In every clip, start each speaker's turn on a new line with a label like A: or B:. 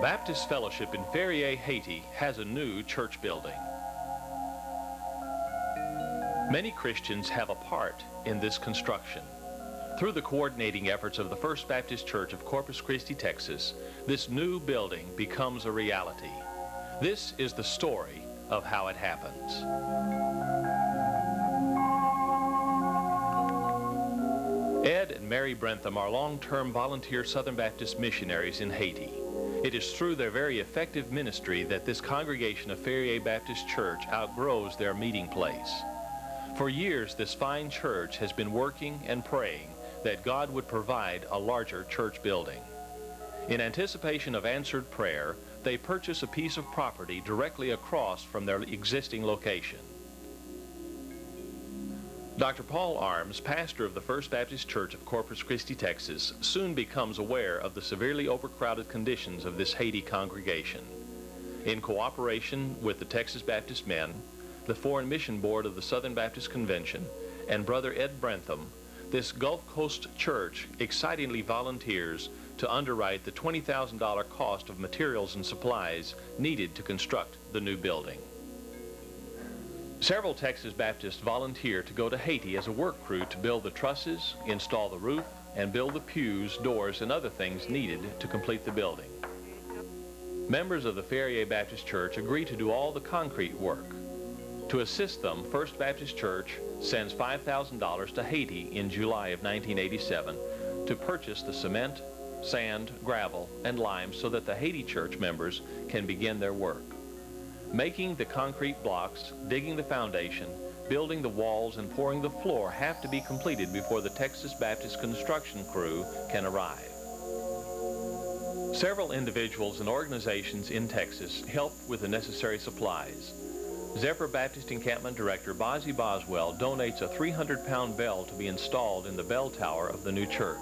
A: Baptist Fellowship in Ferye, Haiti has a new church building. Many Christians have a part in this construction. Through the coordinating efforts of the First Baptist Church of Corpus Christi, Texas, this new building becomes a reality. This is the story of how it happens. Ed and Mary Brentham are long-term volunteer Southern Baptist missionaries in Haiti. It is through their very effective ministry that this congregation of Ferye Baptist Church outgrows their meeting place. For years, this fine church has been working and praying that God would provide a larger church building. In anticipation of answered prayer, they purchase a piece of property directly across from their existing location. Dr. Paul Arms, pastor of the First Baptist Church of Corpus Christi, Texas, soon becomes aware of the severely overcrowded conditions of this Haiti congregation. In cooperation with the Texas Baptist Men, the Foreign Mission Board of the Southern Baptist Convention, and Brother Ed Brentham, this Gulf Coast church excitingly volunteers to underwrite the $20,000 cost of materials and supplies needed to construct the new building. Several Texas Baptists volunteer to go to Haiti as a work crew to build the trusses, install the roof, and build the pews, doors, and other things needed to complete the building. Members of the Ferye Baptist Church agree to do all the concrete work. To assist them, First Baptist Church sends $5,000 to Haiti in July of 1987 to purchase the cement, sand, gravel, and lime so that the Haiti church members can begin their work. Making the concrete blocks, digging the foundation, building the walls, and pouring the floor have to be completed before the Texas Baptist construction crew can arrive. Several individuals and organizations in Texas help with the necessary supplies. Zephyr Baptist Encampment Director Bozzy Boswell donates a 300-pound bell to be installed in the bell tower of the new church.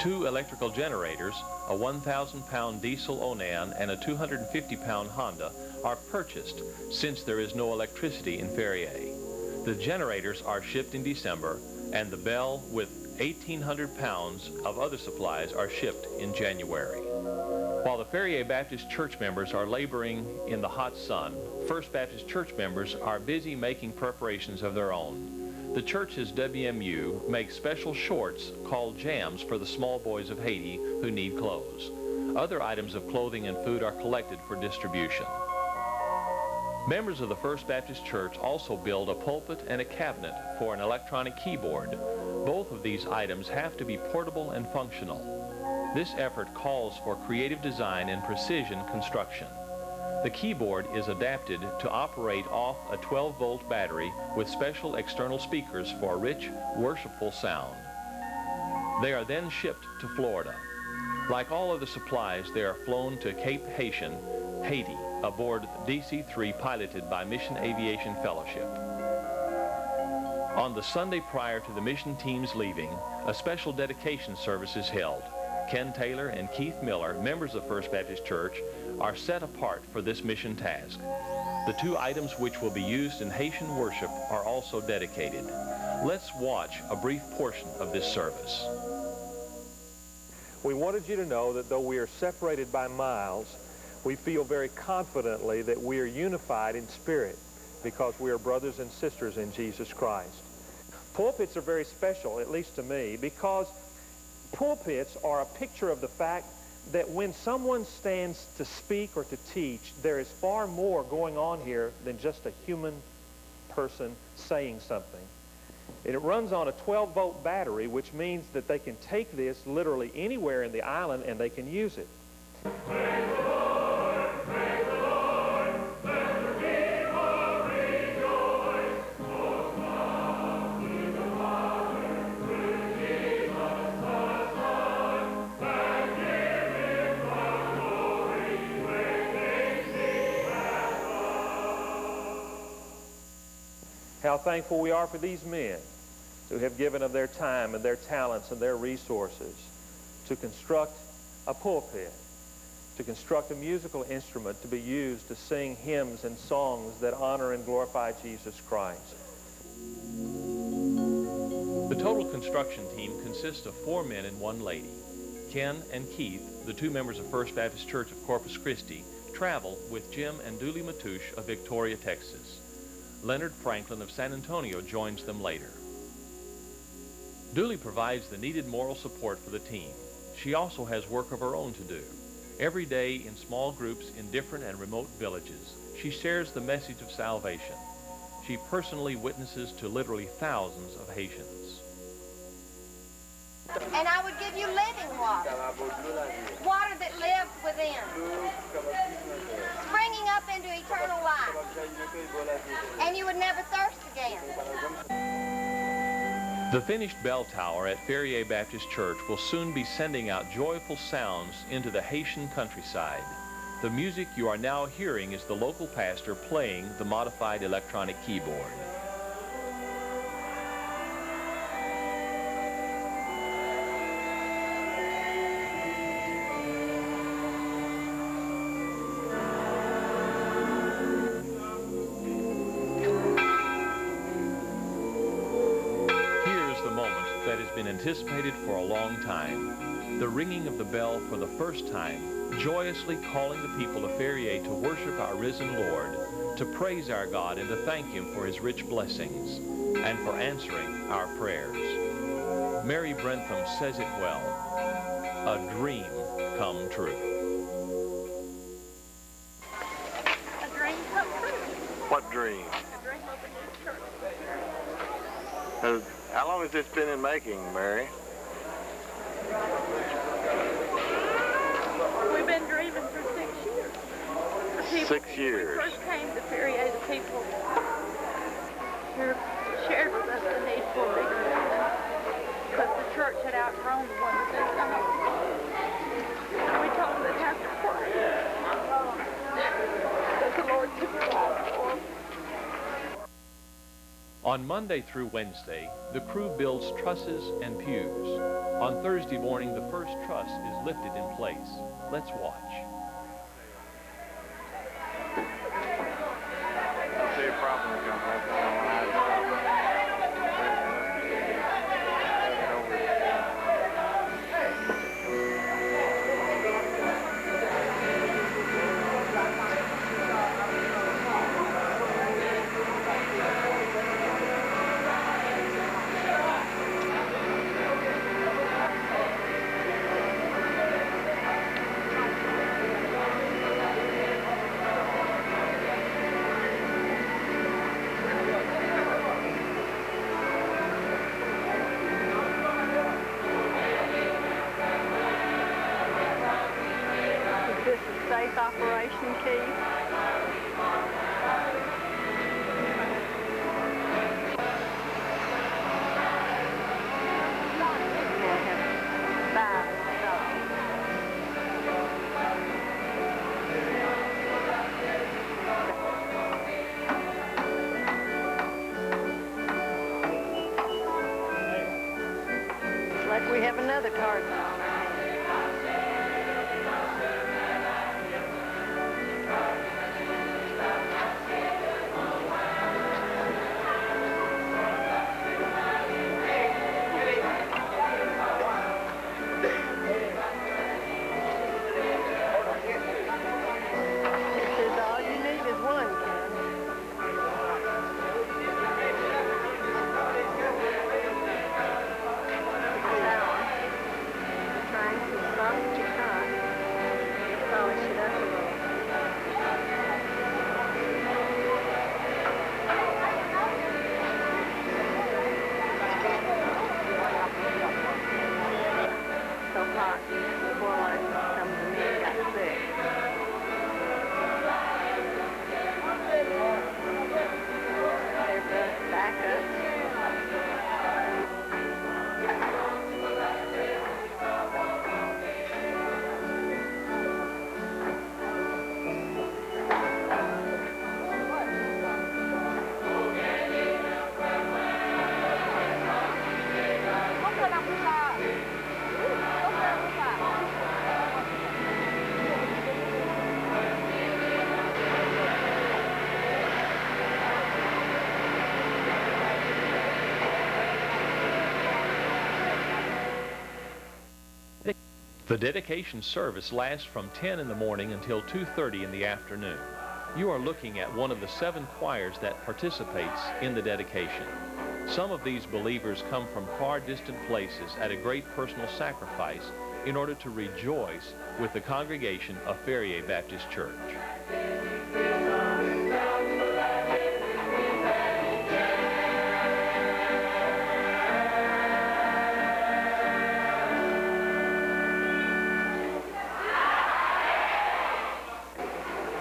A: 2 electrical generators, a 1,000-pound diesel Onan and a 250-pound Honda, are purchased since there is no electricity in Ferye. The generators are shipped in December, and the bell with 1,800 pounds of other supplies are shipped in January. While the Ferye Baptist Church members are laboring in the hot sun, First Baptist Church members are busy making preparations of their own. The church's WMU makes special shorts called jams for the small boys of Haiti who need clothes. Other items of clothing and food are collected for distribution. Members of the First Baptist Church also build a pulpit and a cabinet for an electronic keyboard. Both of these items have to be portable and functional. This effort calls for creative design and precision construction. The keyboard is adapted to operate off a 12-volt battery with special external speakers for rich, worshipful sound. They are then shipped to Florida. Like all other supplies, they are flown to Cape Haitian, Haiti, aboard DC-3 piloted by Mission Aviation Fellowship. On the Sunday prior to the mission team's leaving, a special dedication service is held. Ken Taylor and Keith Miller, members of First Baptist Church, are set apart for this mission task. The 2 items which will be used in Haitian worship are also dedicated. Let's watch a brief portion of this service.
B: We wanted you to know that though we are separated by miles, we feel very confidently that we are unified in spirit because we are brothers and sisters in Jesus Christ. Pulpits are very special, at least to me, because pulpits are a picture of the fact that when someone stands to speak or to teach, there is far more going on here than just a human person saying something. And it runs on a 12-volt battery, which means that they can take this literally anywhere in the island and they can use it.
C: Praise the Lord, praise the Lord, let the people rejoice. Oh, come to the Father, through Jesus the Son, and give him the glory when they see that love.
B: How thankful we are for these men who have given of their time and their talents and their resources to construct a pulpit, to construct a musical instrument to be used to sing hymns and songs that honor and glorify Jesus Christ.
A: The total construction team consists of 4 men and 1 lady. Ken and Keith, the two members of First Baptist Church of Corpus Christi, travel with Jim and Dooley Matouche of Victoria, Texas. Leonard Franklin of San Antonio joins them later. Dooley provides the needed moral support for the team. She also has work of her own to do. Every day in small groups in different and remote villages, she shares the message of salvation. She personally witnesses to literally thousands of Haitians.
D: And I would give you living water, water that lives within, springing up into eternal life, and you would never thirst again.
A: The finished bell tower at Ferye Baptist Church will soon be sending out joyful sounds into the Haitian countryside. The music you are now hearing is the local pastor playing the modified electronic keyboard. That has been anticipated for a long time. The ringing of the bell for the first time, joyously calling the people of Ferye to worship our risen Lord, to praise our God and to thank Him for His rich blessings, and for answering our prayers. Mary Brentham says it well, a dream come true.
D: A dream come true.
E: What dream?
D: A dream of a new church.
E: How long has this been in making, Mary?
D: We've been dreaming for 6 years. The people,
E: 6 years.
D: When we first came to Ferye, the people here shared with us the need for a bigger building because the church had outgrown the one that they come up. And we told them they'd have to pray that the Lord could provide for them.
A: On Monday through Wednesday, the crew builds trusses and pews. On Thursday morning, the first truss is lifted in place. Let's watch.
E: I see a problem coming. I don't know how to stop
D: Safe operation key. Like we have another card on our hands.
A: The dedication service lasts from 10 in the morning until 2:30 in the afternoon. You are looking at one of the 7 choirs that participates in the dedication. Some of these believers come from far distant places at a great personal sacrifice in order to rejoice with the congregation of Ferye Baptist Church.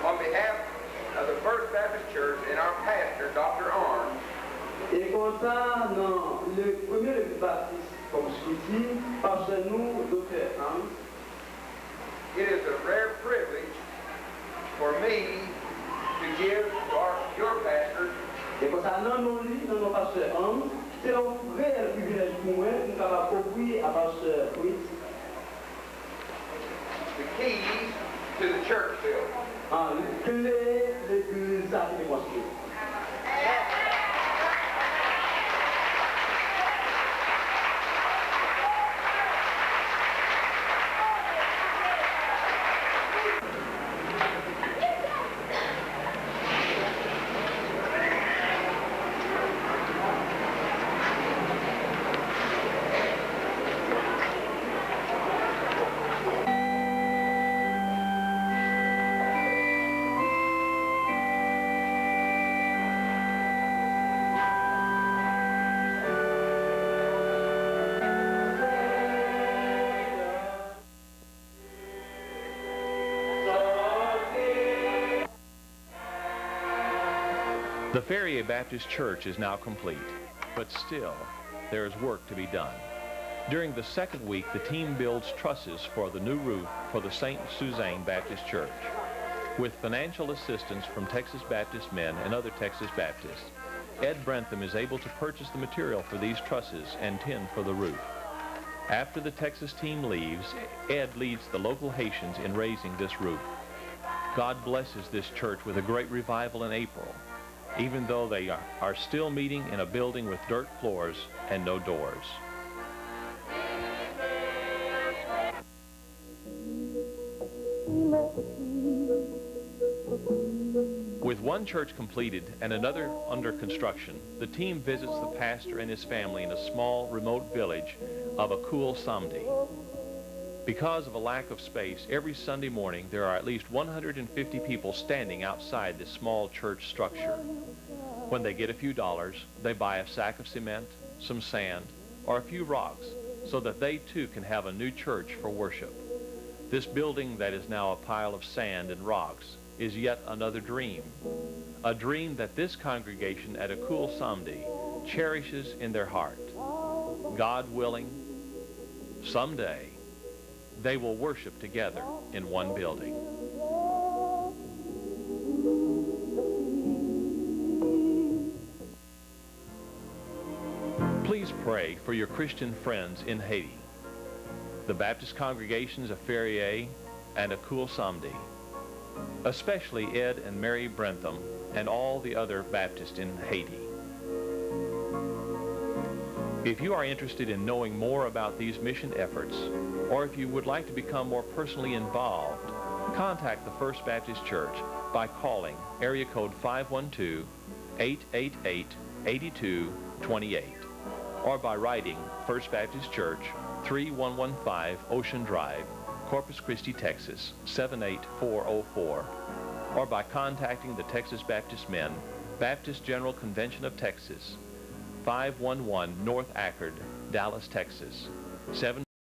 F: On behalf of the First Baptist Church and our pastor, Dr. Arms,
G: Et content dans le premier Église Baptiste, comme ce qui dit, parce que nous, Dr. Arms,
F: it is a rare privilege for me to give to your pastor
G: et comme ça, non, non, lui, non, non, pasteur Arms, c'est un réel privilège pour moi, nous avons offrir à pasteur Fritz,
F: the keys to the church building.
G: en clé l'église à qui est construite.
A: The Ferye Baptist Church is now complete, but still, there is work to be done. During the second week, the team builds trusses for the new roof for the St. Suzanne Baptist Church. With financial assistance from Texas Baptist men and other Texas Baptists, Ed Brentham is able to purchase the material for these trusses and tin for the roof. After the Texas team leaves, Ed leads the local Haitians in raising this roof. God blesses this church with a great revival in April, even though they are still meeting in a building with dirt floors and no doors. With one church completed and another under construction, the team visits the pastor and his family in a small, remote village of Akul Samdi. Because of a lack of space, every Sunday morning there are at least 150 people standing outside this small church structure. When they get a few dollars, they buy a sack of cement, some sand, or a few rocks so that they too can have a new church for worship. This building that is now a pile of sand and rocks is yet another dream, a dream that this congregation at Akul Samdi cherishes in their heart. God willing, someday they will worship together in one building. Please pray for your Christian friends in Haiti, the Baptist congregations of Ferye and Akul Samdi, especially Ed and Mary Brentham and all the other Baptists in Haiti. If you are interested in knowing more about these mission efforts, or if you would like to become more personally involved, contact the First Baptist Church by calling area code 512-888-8228, or by writing First Baptist Church, 3115 Ocean Drive, Corpus Christi, Texas, 78404, or by contacting the Texas Baptist Men, Baptist General Convention of Texas, 511 North Ackerd, Dallas, Texas, 7